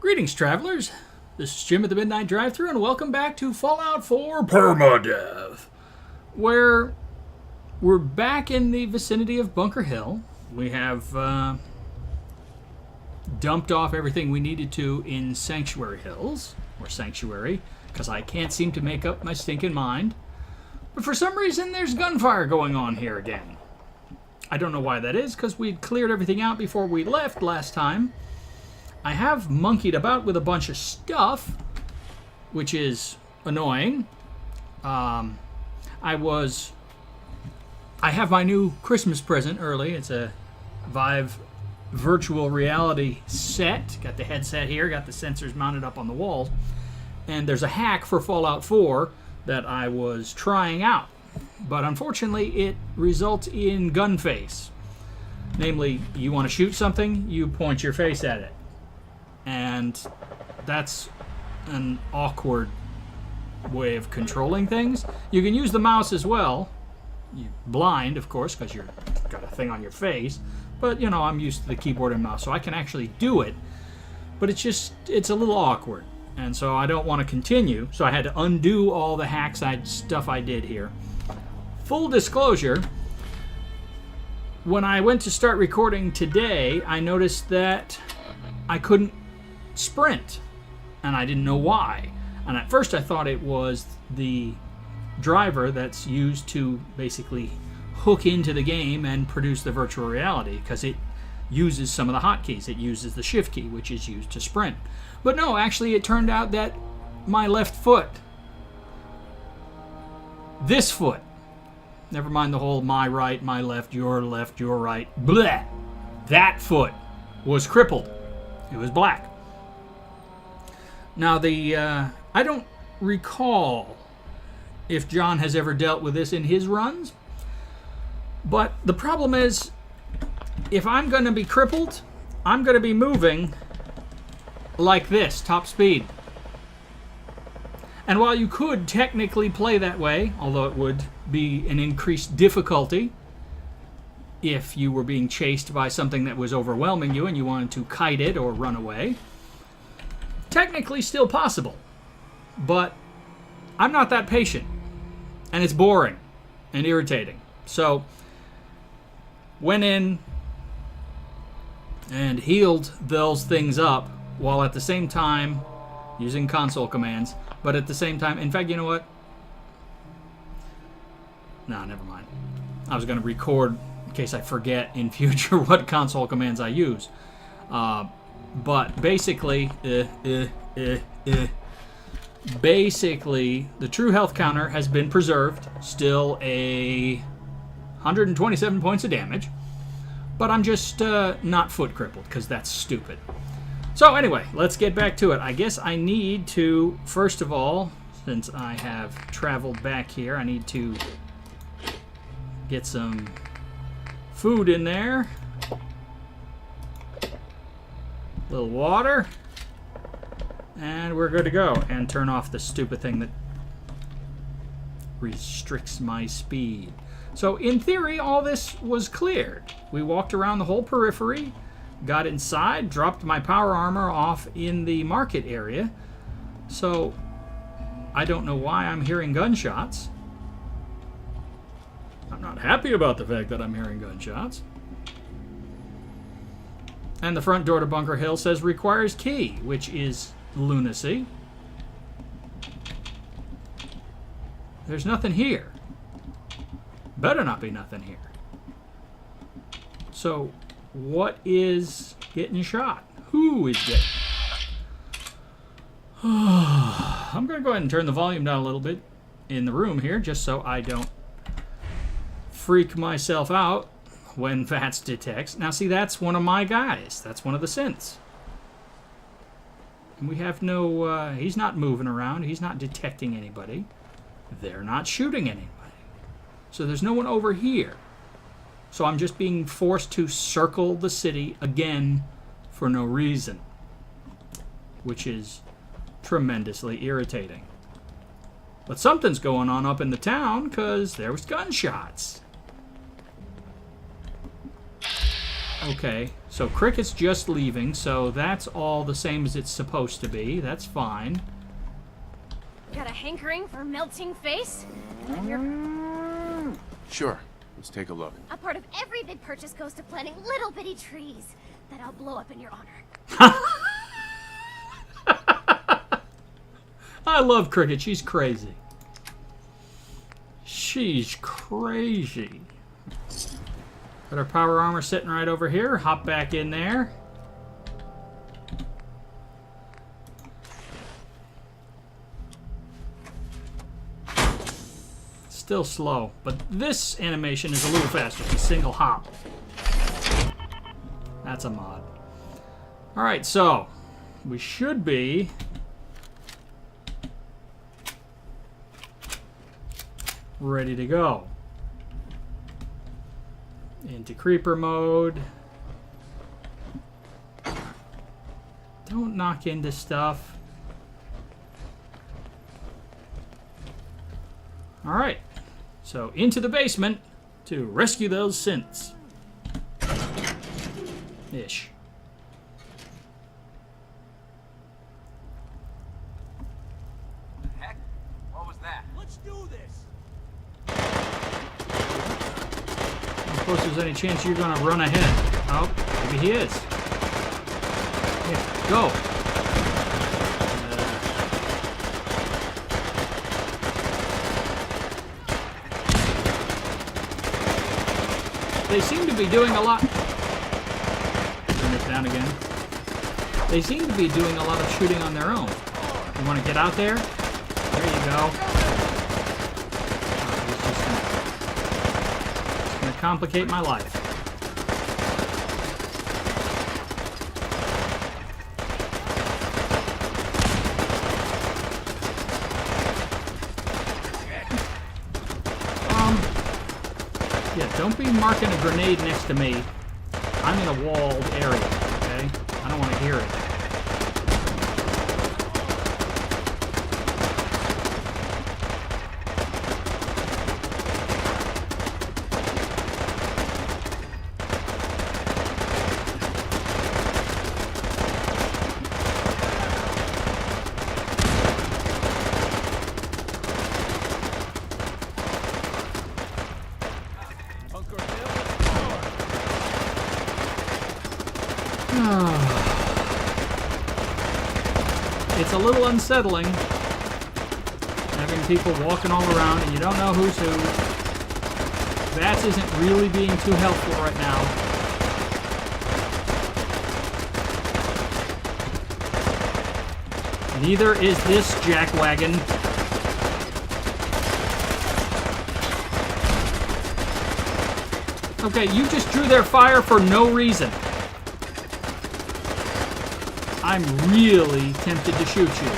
Greetings, travelers. This is Jim at the Mid-Nite Drive-Thru, and welcome back to Fallout 4 PermaDeath, where we're back in the vicinity of Bunker Hill. We have dumped off everything we needed to in Sanctuary Hills, or Sanctuary, because I can't seem to make up my stinking mind. But for some reason, there's gunfire going on here again. I don't know why that is, because we'd cleared everything out before we left last time. I have monkeyed about with a bunch of stuff, which is annoying. I have my new Christmas present early. It's a Vive virtual reality set. Got the headset here, got the sensors mounted up on the walls. And there's a hack for Fallout 4 that I was trying out. But unfortunately, it results in gun face. Namely, you want to shoot something, you point your face at it. And that's an awkward way of controlling things. You can use the mouse as well. You're blind, of course, because you've got a thing on your face. But, you know, I'm used to the keyboard and mouse, so I can actually do it. But it's a little awkward. And so I don't want to continue. So I had to undo all the stuff I did here. Full disclosure, when I went to start recording today, I noticed that I couldn't sprint, and I didn't know why. And at first I thought it was the driver that's used to basically hook into the game and produce the virtual reality, because it uses some of the hotkeys. It uses the shift key, which is used to sprint. But no, actually it turned out that my left foot, this foot, never mind the whole my right, my left, your right, bleh, that foot was crippled. It was black. Now, I don't recall if John has ever dealt with this in his runs, but the problem is, if I'm going to be crippled, I'm going to be moving like this, top speed. And while you could technically play that way, although it would be an increased difficulty if you were being chased by something that was overwhelming you and you wanted to kite it or run away, technically still possible. But I'm not that patient, and it's boring and irritating. So went in and healed those things up while at the same time using console commands, but at the same time, in fact, you know what? No, never mind. I was going to record in case I forget in future what console commands I use. But basically, the true health counter has been preserved. Still 127 points of damage. But I'm just not foot crippled, because that's stupid. So anyway, let's get back to it. I guess I need to, first of all, since I have traveled back here, I need to get some food in there. A little water. And we're good to go. And turn off the stupid thing that restricts my speed. So in theory, all this was cleared. We walked around the whole periphery, got inside, dropped my power armor off in the market area. So I don't know why I'm hearing gunshots. I'm not happy about the fact that I'm hearing gunshots. And the front door to Bunker Hill says requires key, which is lunacy. There's nothing here. Better not be nothing here. So, what is getting shot? Who is getting... I'm going to go ahead and turn the volume down a little bit in the room here, just so I don't freak myself out when VATS detects. Now, see, that's one of my guys. That's one of the synths. And we have no... he's not moving around. He's not detecting anybody. They're not shooting anybody. So there's no one over here. So I'm just being forced to circle the city again for no reason, which is tremendously irritating. But something's going on up in the town, because there was gunshots. Okay, so Cricket's just leaving, so that's all the same as it's supposed to be. That's fine. Got a hankering for melting face? Sure. Let's take a look. A part of every big purchase goes to planting little bitty trees that I'll blow up in your honor. I love Cricket. She's crazy. She's crazy. Got our power armor sitting right over here. Hop back in there. Still slow, but this animation is a little faster. It's a single hop. That's a mod. Alright, so we should be ready to go. Into creeper mode. Don't knock into stuff. Alright. So into the basement to rescue those synths. Ish. Heck? What was that? Let's do this. I don't suppose there's any chance you're gonna run ahead. Oh, maybe he is. Here, go. They seem to be doing a lot. Turn this down again. They seem to be doing a lot of shooting on their own. You want to get out there? There you go. It's just gonna complicate my life. Yeah, don't be marking a grenade next to me. I'm in a walled area, okay? I don't want to hear it. It's a little unsettling having people walking all around and you don't know who's who. Bats isn't really being too helpful right now. Neither is this jackwagon. Okay, you just drew their fire for no reason. I'm really tempted to shoot you.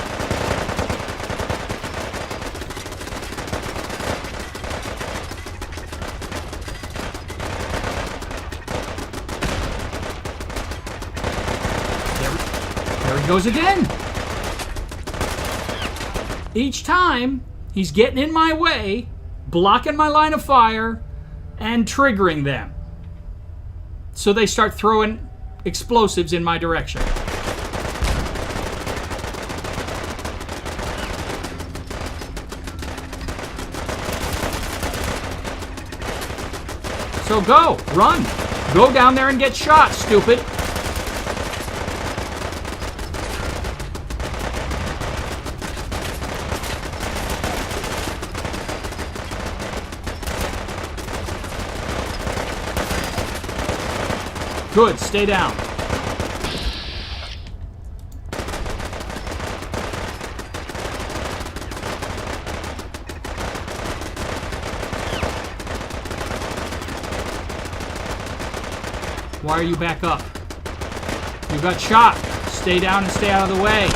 There he goes again. Each time, he's getting in my way, blocking my line of fire, and triggering them. So they start throwing explosives in my direction. So go, run, go down there and get shot, stupid. Good, stay down. Why are you back up? You got shot. Stay down and stay out of the way.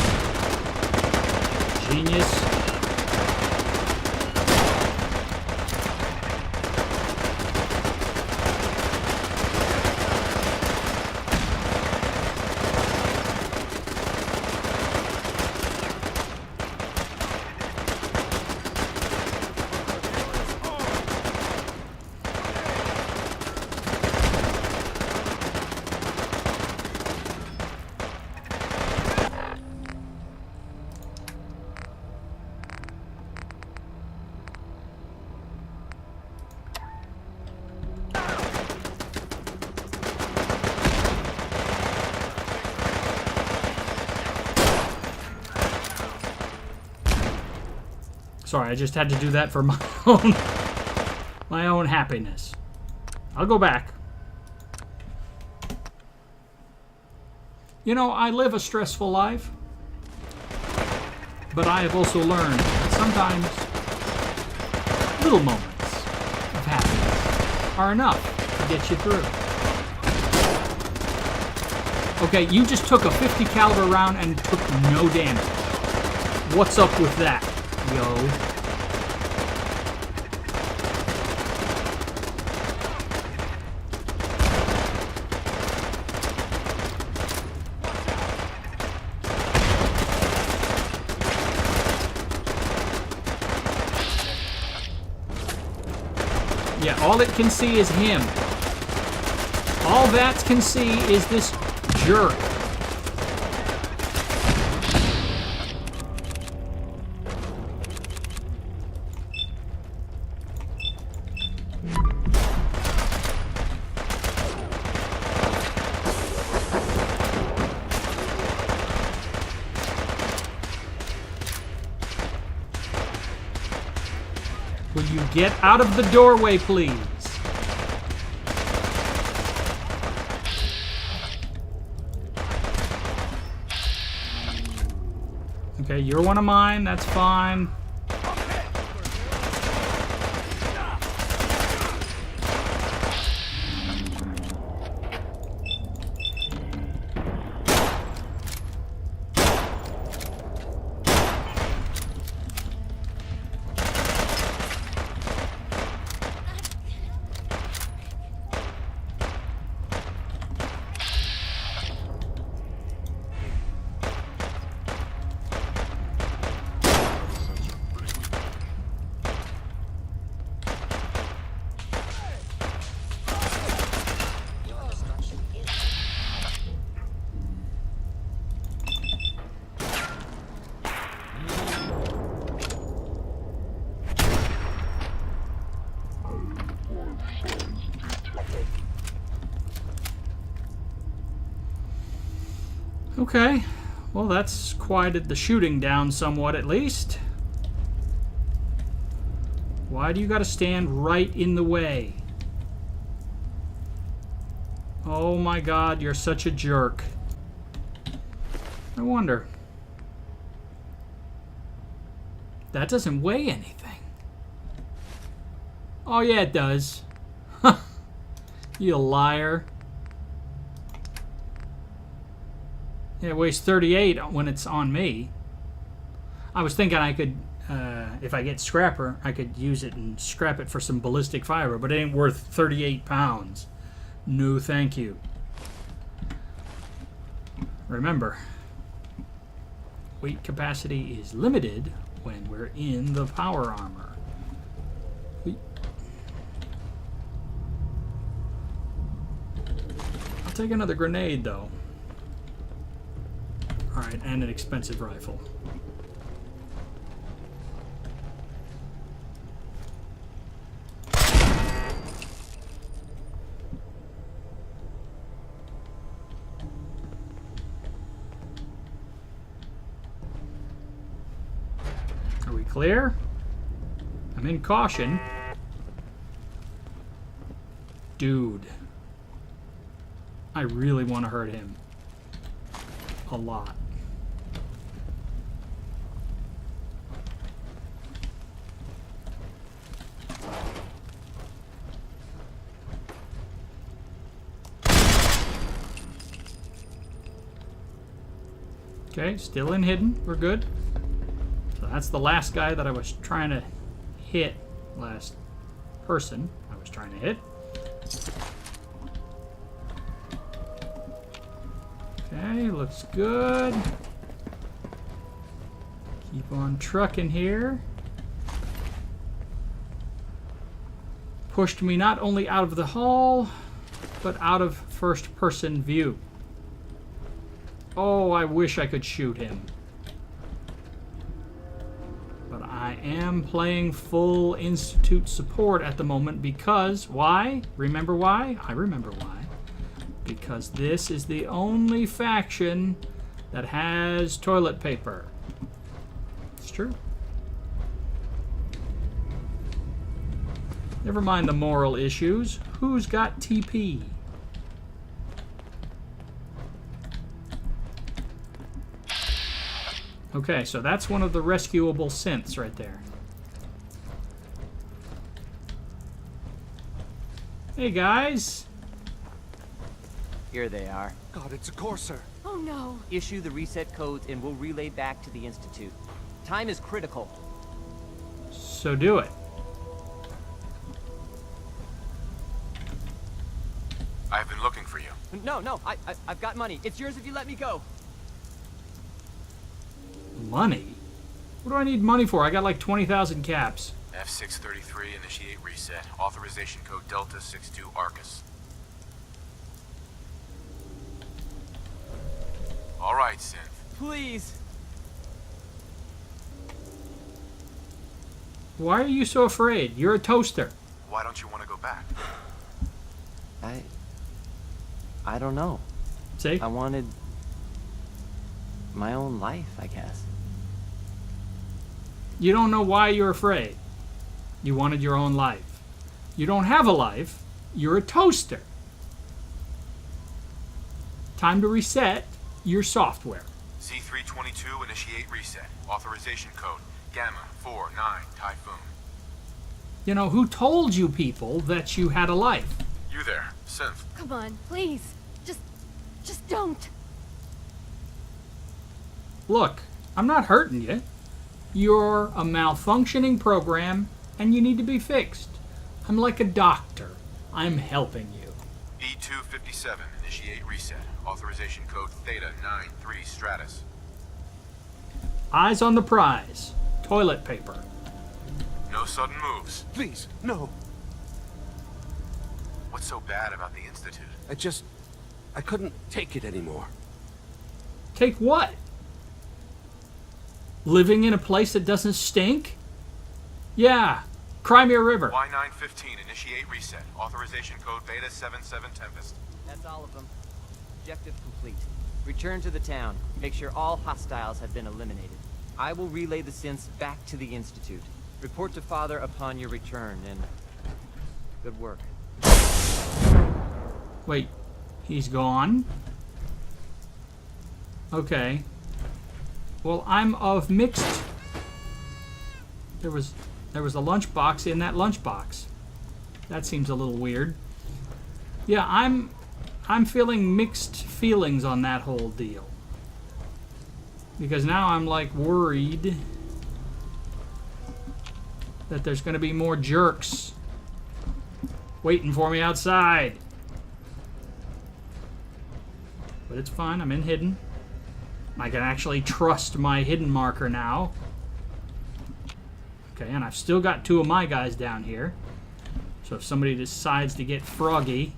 Genius. Sorry, I just had to do that for my own happiness. I'll go back. You know, I live a stressful life, but I have also learned that sometimes little moments of happiness are enough to get you through. Okay, you just took a 50 caliber round and took no damage. What's up with that, yo? Yeah, all it can see is him. All that can see is this jerk. Will you get out of the doorway, please? Okay, you're one of mine. That's fine. Okay, well that's quieted the shooting down somewhat at least. Why do you gotta stand right in the way? Oh my god, you're such a jerk. I wonder. That doesn't weigh anything. Oh yeah, it does. You liar. Yeah, it weighs 38 when it's on me. I was thinking I could, if I get scrapper, I could use it and scrap it for some ballistic fiber, but it ain't worth 38 pounds. No, thank you. Remember, weight capacity is limited when we're in the power armor. I'll take another grenade, though. Alright, and an expensive rifle. Are we clear? I'm in caution. Dude. I really want to hurt him. A lot. Okay, still in hidden. We're good. So that's the last guy that I was trying to hit. Last person I was trying to hit. Okay, looks good. Keep on trucking here. Pushed me not only out of the hall, but out of first person view. Oh, I wish I could shoot him. But I am playing full Institute support at the moment because, why? Remember why? I remember why. Because this is the only faction that has toilet paper. It's true. Never mind the moral issues. Who's got TP? Okay, so that's one of the rescuable synths right there. Hey, guys. Here they are. God, it's a Corsair. Oh no. Issue the reset codes and we'll relay back to the Institute. Time is critical. So do it. I've been looking for you. No, I've got money. It's yours if you let me go. Money? What do I need money for? I got like 20,000 caps. F633, initiate reset. Authorization code Delta 62 Arcus. All right, Synth. Please. Why are you so afraid? You're a toaster. Why don't you want to go back? I don't know. See? I wanted my own life, I guess. You don't know why you're afraid. You wanted your own life. You don't have a life. You're a toaster. Time to reset your software. Z322, initiate reset. Authorization code Gamma 49 Typhoon. You know, who told you people that you had a life? You there, Synth. Come on, please. Just don't. Look, I'm not hurting you. You're a malfunctioning program, and you need to be fixed. I'm like a doctor. I'm helping you. E257, initiate reset. Authorization code Theta 93 Stratus. Eyes on the prize. Toilet paper. No sudden moves. Please, no. What's so bad about the Institute? I couldn't take it anymore. Take what? Living in a place that doesn't stink? Yeah, Crimea River. Y915, initiate reset. Authorization code Beta 77 Tempest. That's all of them. Objective complete. Return to the town. Make sure all hostiles have been eliminated. I will relay the synths back to the Institute. Report to Father upon your return, and good work. Wait, he's gone? Okay. Well, I'm of mixed... There was a lunchbox in that lunchbox. That seems a little weird. Yeah, I'm feeling mixed feelings on that whole deal. Because now I'm like worried that there's going to be more jerks waiting for me outside. But it's fine, I'm in hidden. I can actually trust my hidden marker now. Okay, and I've still got two of my guys down here. So if somebody decides to get froggy,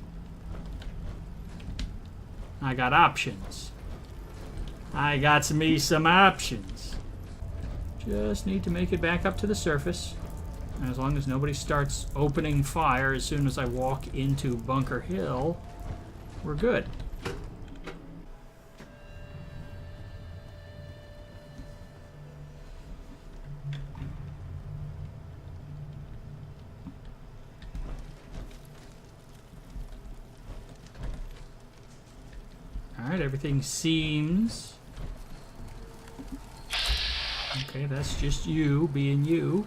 I got options. I got me some options. Just need to make it back up to the surface. And as long as nobody starts opening fire as soon as I walk into Bunker Hill, we're good. Alright, everything seems... Okay, that's just you being you.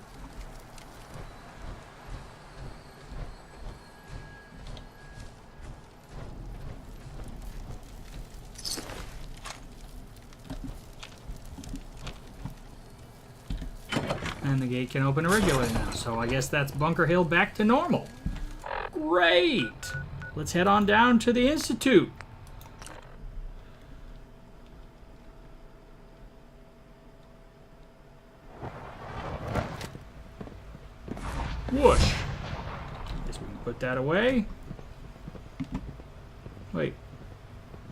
And the gate can open irregularly now, so I guess that's Bunker Hill back to normal. Great! Let's head on down to the Institute. Whoosh! Guess we can put that away. Wait.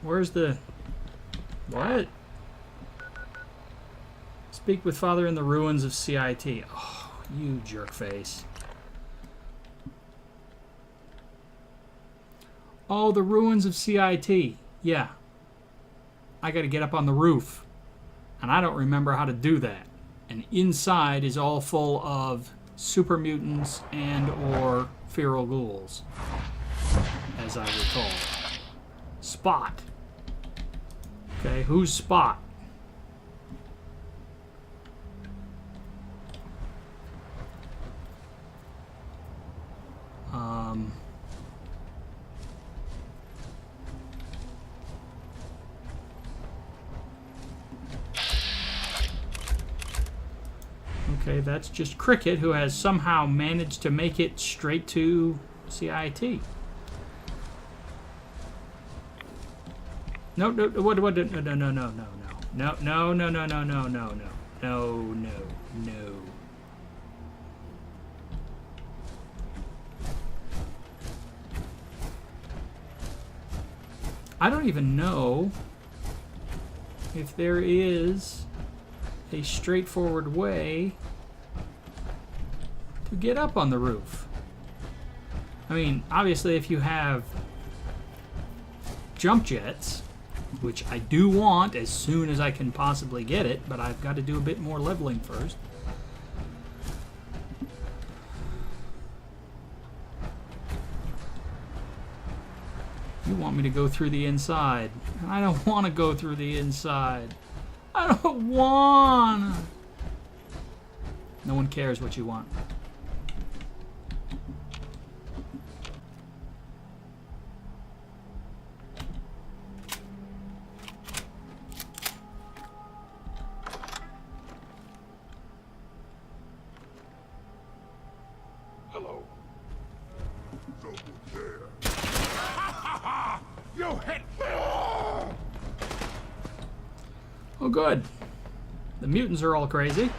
Where's the... What? Speak with Father in the ruins of CIT. Oh, you jerkface. Oh, the ruins of CIT. Yeah. I gotta get up on the roof. And I don't remember how to do that. And inside is all full of super mutants and or feral ghouls, as I recall. Spot. Okay, who's Spot? Okay, that's just Cricket, who has somehow managed to make it straight to CIT. No, no, what, no, no, no, no, no, no, no, no, no, no, no, no, no, no, no, no, no. I don't even know if there is a straightforward way to get up on the roof. I mean, obviously if you have jump jets, which I do want as soon as I can possibly get it, but I've got to do a bit more leveling first. You want me to go through the inside. I don't want to go through the inside. I don't want. No one cares what you want. Hello. Over there. Yo, head. Oh, good. The mutants are all crazy.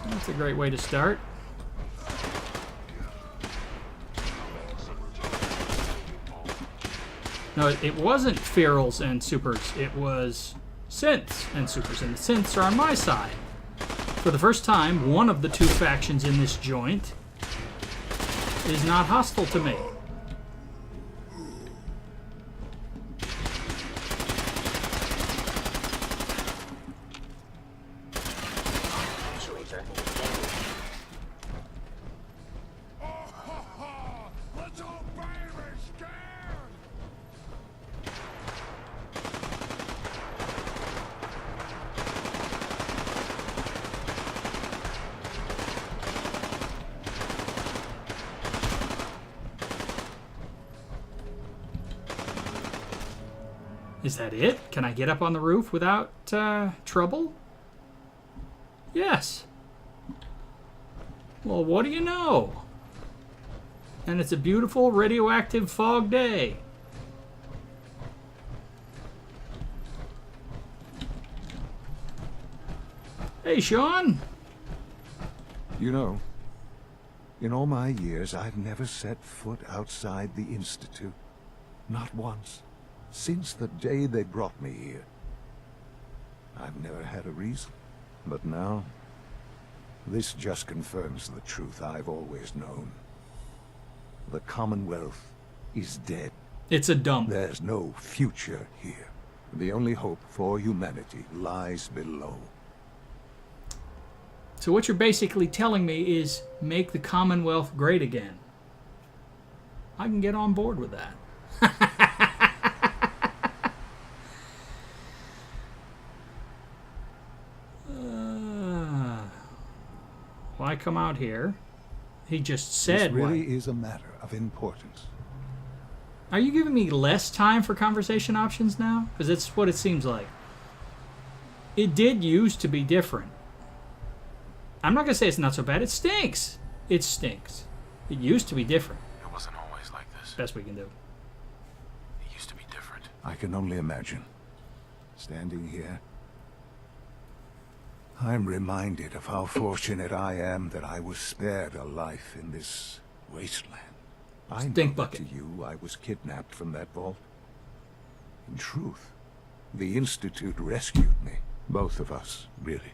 That's a great way to start. No, it wasn't ferals and supers. It was synths and supers, and the synths are on my side. For the first time, one of the two factions in this joint is not hostile to me. Is that it? Can I get up on the roof without trouble? Yes. Well, what do you know? And it's a beautiful radioactive fog day. Hey, Sean. You know, in all my years, I've never set foot outside the Institute. Not once. Since the day they brought me here. I've never had a reason. But now, this just confirms the truth I've always known. The Commonwealth is dead. It's a dump. There's no future here. The only hope for humanity lies below. So what you're basically telling me is make the Commonwealth great again. I can get on board with that. Why come out here? He just said. This really why. is a matter of importance. Are you giving me less time for conversation options now? Because that's what it seems like. It did used to be different. I'm not going to say it's not so bad. It stinks. It stinks. It used to be different. It wasn't always like this. Best we can do. It used to be different. I can only imagine. Standing here, I'm reminded of how fortunate I am that I was spared a life in this wasteland. I know Stink that bucket. to you, I was kidnapped from that vault. In truth, the Institute rescued me. Both of us, really.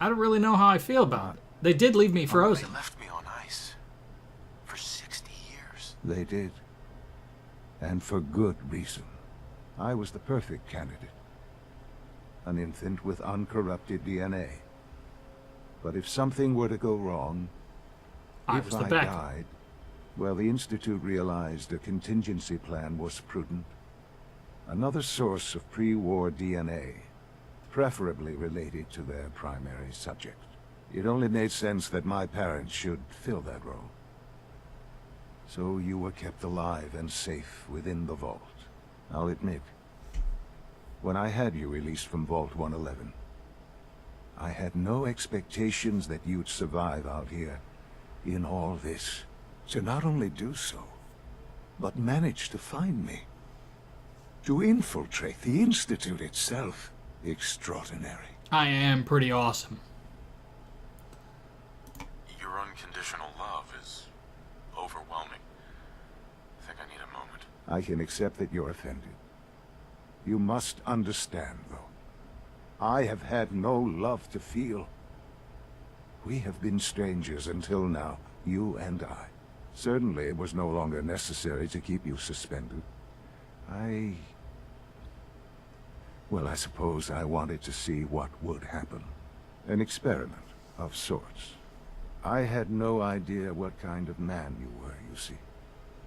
I don't really know how I feel about it. They did leave me frozen. They left me on ice. For 60 years. They did. And for good reason. I was the perfect candidate. An infant with uncorrupted DNA. But if something were to go wrong, I if was the I backup. died, well, the Institute realized a contingency plan was prudent. Another source of pre-war DNA, preferably related to their primary subject. It only made sense that my parents should fill that role. So you were kept alive and safe within the vault. I'll admit, when I had you released from Vault 111, I had no expectations that you'd survive out here in all this. To not only do so, but manage to find me. To infiltrate the Institute itself. Extraordinary. I am pretty awesome. Your unconditional love is overwhelming. I think I need a moment. I can accept that you're offended. You must understand, though. I have had no love to feel. We have been strangers until now, you and I. Certainly it was no longer necessary to keep you suspended. Well, I suppose I wanted to see what would happen. An experiment of sorts. I had no idea what kind of man you were, you see.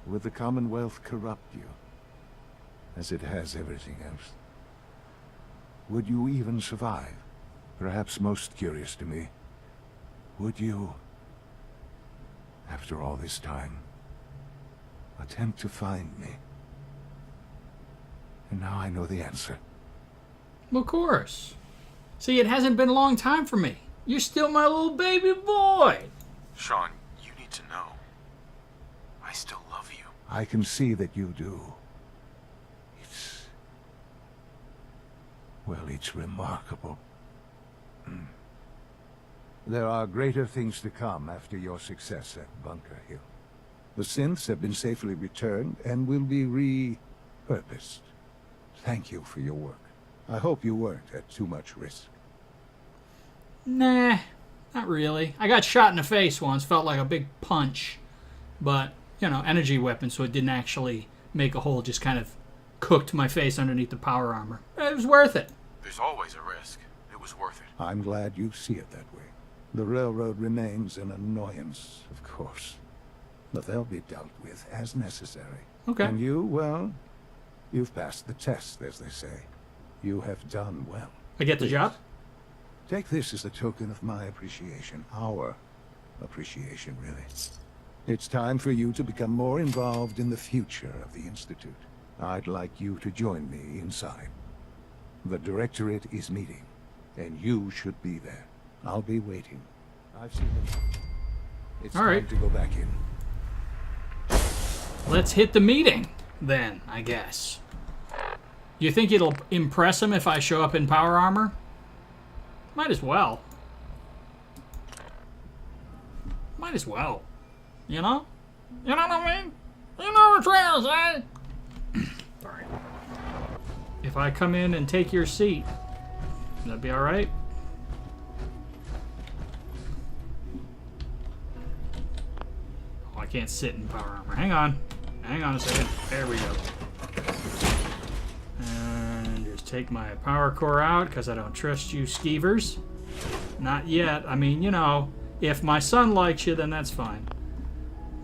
Would the Commonwealth corrupt you? As it has everything else? Would you even survive? Perhaps most curious to me, would you, after all this time, attempt to find me? And now I know the answer. Of course. See, it hasn't been a long time for me. You're still my little baby boy. Sean, you need to know. I still love you. I can see that you do. It's remarkable. There are greater things to come after your success at Bunker Hill. The synths have been safely returned and will be repurposed. Thank you for your work. I hope you weren't at too much risk. Nah, not really. I got shot in the face once, felt like a big punch. But, you know, energy weapon, so it didn't actually make a hole, just kind of cooked my face underneath the power armor. It was worth it. There's always a risk. It was worth it. I'm glad you see it that way. The railroad remains an annoyance, of course. But they'll be dealt with as necessary. Okay. And you, well, you've passed the test, as they say. You have done well. I get the job? Take this as a token of my appreciation. Our appreciation, really. It's time for you to become more involved in the future of the Institute. I'd like you to join me inside. The Directorate is meeting, and you should be there. I'll be waiting. I've seen them. It's All time right. to go back in. Let's hit the meeting, then, I guess. You think it'll impress him if I show up in power armor? Might as well. Might as well. You know? You know what I mean? You know what I'm trying to say? Sorry. If I come in and take your seat, that'd be alright? Oh, I can't sit in power armor. Hang on. Hang on a second. There we go. And just take my power core out, because I don't trust you skeevers. Not yet. I mean, you know, if my son likes you, then that's fine.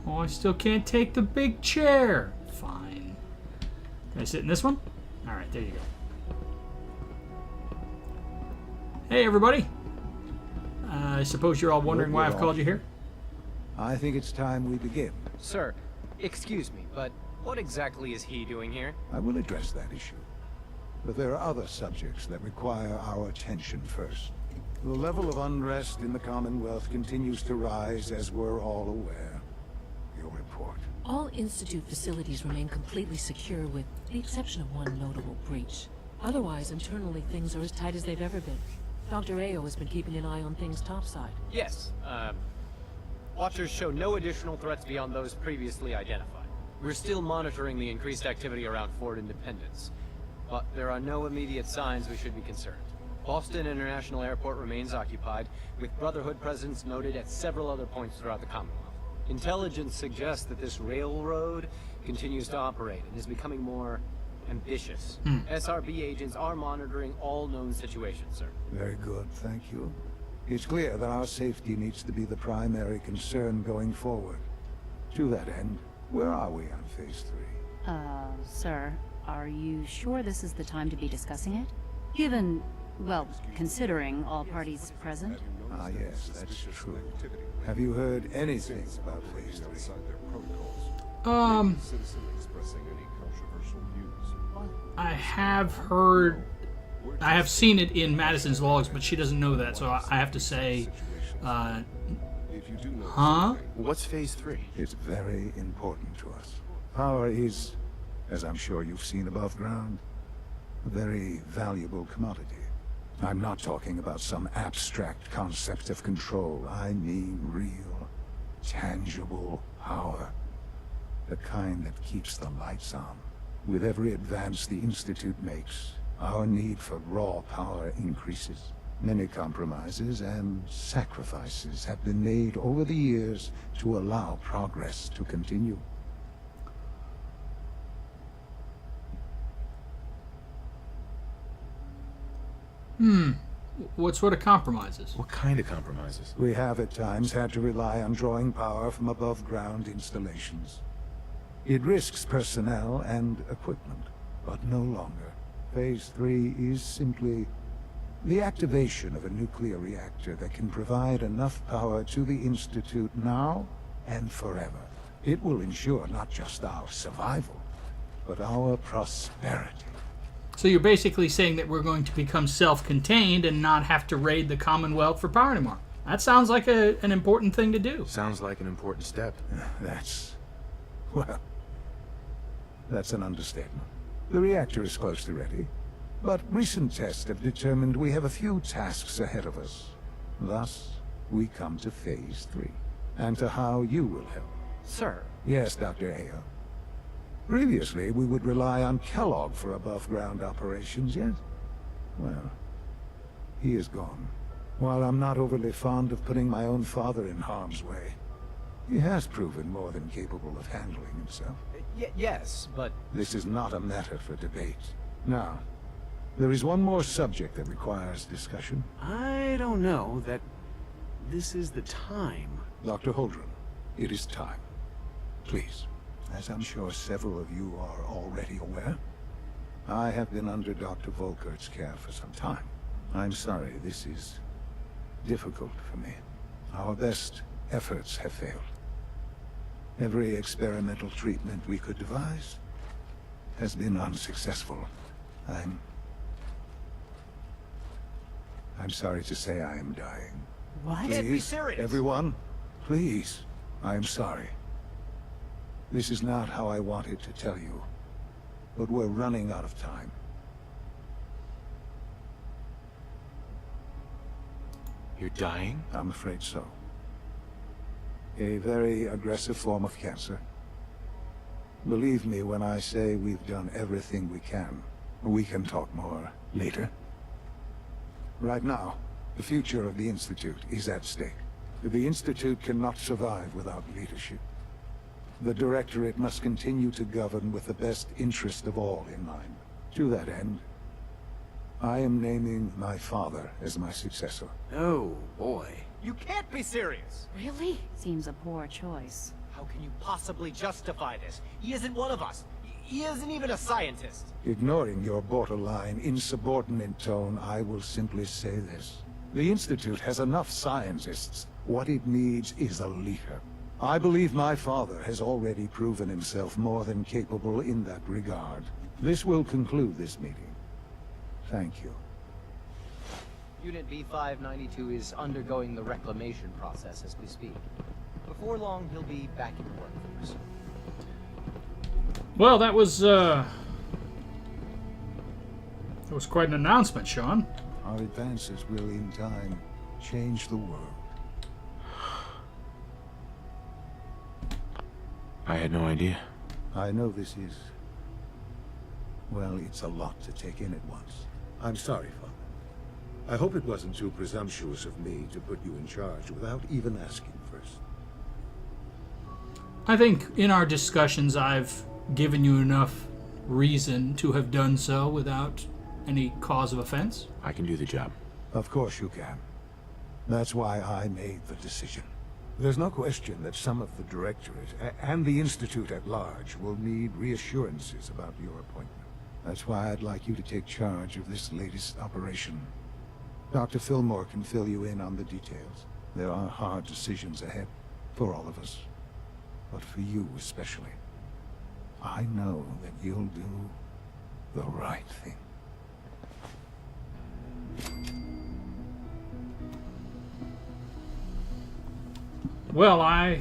Oh, I still can't take the big chair. Fine. Can I sit in this one? Alright, there you go. Hey, everybody. I suppose you're all wondering why I've called you here? I think it's time we begin. Sir, excuse me, but what exactly is he doing here? I will address that issue. But there are other subjects that require our attention first. The level of unrest in the Commonwealth continues to rise, as we're all aware. Your report. All Institute facilities remain completely secure with the exception of one notable breach. Otherwise, internally, things are as tight as they've ever been. Dr. Ayo has been keeping an eye on things topside. Yes, Watchers show no additional threats beyond those previously identified. We're still monitoring the increased activity around Fort Independence, but there are no immediate signs we should be concerned. Boston International Airport remains occupied, with Brotherhood presence noted at several other points throughout the Commonwealth. Intelligence suggests that this railroad continues to operate and is becoming more ambitious. SRB agents are monitoring all known situations, sir. Very good, thank you. It's clear that our safety needs to be the primary concern going forward. To that end, where are we on Phase 3? Sir, are you sure this is the time to be discussing it? Given, well, considering all parties present? Ah, yes, that's true. Have you heard anything about Phase 3? I have heard, I have seen it in Madison's logs, but she doesn't know that, so I have to say, huh? What's Phase 3? It's very important to us. Power is, as I'm sure you've seen above ground, a very valuable commodity. I'm not talking about some abstract concept of control. I mean real, tangible power. The kind that keeps the lights on. With every advance the Institute makes, our need for raw power increases. Many compromises and sacrifices have been made over the years to allow progress to continue. What sort of compromises? What kind of compromises? We have at times had to rely on drawing power from above-ground installations. It risks personnel and equipment, but no longer. Phase 3 is simply the activation of a nuclear reactor that can provide enough power to the Institute now and forever. It will ensure not just our survival, but our prosperity. So you're basically saying that we're going to become self-contained and not have to raid the Commonwealth for power anymore. That sounds like an important thing to do. Sounds like an important step. Well, that's an understatement. The reactor is close to ready, but recent tests have determined we have a few tasks ahead of us. Thus, we come to Phase 3, and to how you will help. Sir. Yes, Dr. Ayo. Previously, we would rely on Kellogg for above-ground operations, yes? Well, he is gone. While I'm not overly fond of putting my own father in harm's way, he has proven more than capable of handling himself. Yes, but... This is not a matter for debate. Now, there is one more subject that requires discussion. I don't know that this is the time. Dr. Holdren, it is time. Please. As I'm sure several of you are already aware, I have been under Dr. Volkert's care for some time. I'm sorry, this is difficult for me. Our best efforts have failed. Every experimental treatment we could devise has been unsuccessful. I'm sorry to say I am dying. What? Can't be Please, serious. everyone, please, I am sorry. This is not how I wanted to tell you, but we're running out of time. You're dying? I'm afraid so. A very aggressive form of cancer. Believe me when I say we've done everything we can. We can talk more later. Right now, the future of the Institute is at stake. The Institute cannot survive without leadership. The Directorate must continue to govern with the best interest of all in mind. To that end, I am naming my father as my successor. Oh, boy. You can't be serious! Really? Seems a poor choice. How can you possibly justify this? He isn't one of us. He isn't even a scientist. Ignoring your borderline, insubordinate tone, I will simply say this. The Institute has enough scientists. What it needs is a leader. I believe my father has already proven himself more than capable in that regard. This will conclude this meeting. Thank you. Unit B592 is undergoing the reclamation process as we speak. Before long, he'll be back in the workforce. Well, that was quite an announcement, Sean. Our advances will, in time, change the world. I had no idea. I know this is... well, it's a lot to take in at once. I'm sorry, Father. I hope it wasn't too presumptuous of me to put you in charge without even asking first. I think in our discussions I've given you enough reason to have done so without any cause of offense. I can do the job. Of course you can. That's why I made the decision. There's no question that some of the Directorate and the Institute at large will need reassurances about your appointment. That's why I'd like you to take charge of this latest operation. Dr. Fillmore can fill you in on the details. There are hard decisions ahead for all of us, but for you especially. I know that you'll do the right thing. Well, I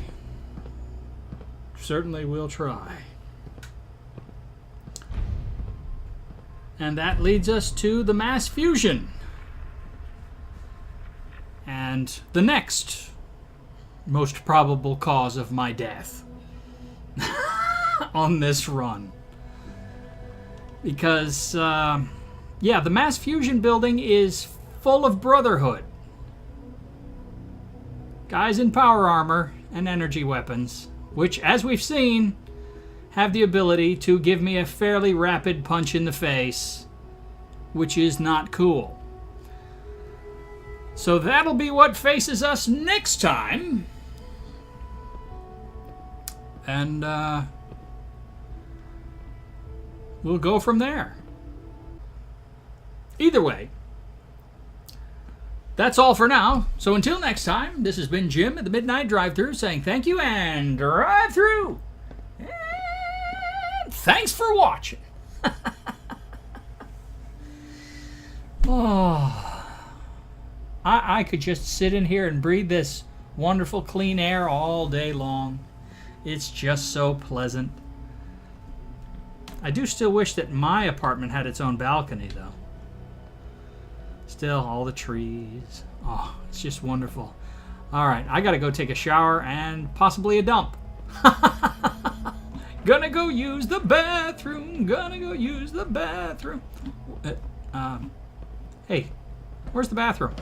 certainly will try. And that leads us to the mass fusion. And the next most probable cause of my death on this run. Because, yeah, the mass fusion building is full of Brotherhood. Guys in power armor and energy weapons, which, as we've seen, have the ability to give me a fairly rapid punch in the face, which is not cool. So that'll be what faces us next time. And we'll go from there. Either way, that's all for now. So until next time, this has been Jim at the Mid-Nite Drive-Thru saying thank you and drive through. And thanks for watching. Oh, I could just sit in here and breathe this wonderful clean air all day long. It's just so pleasant. I do still wish that my apartment had its own balcony, though. Still, all the trees. Oh, it's just wonderful. All right, I gotta go take a shower and possibly a dump. Gonna go use the bathroom. Gonna go use the bathroom. Hey, where's the bathroom?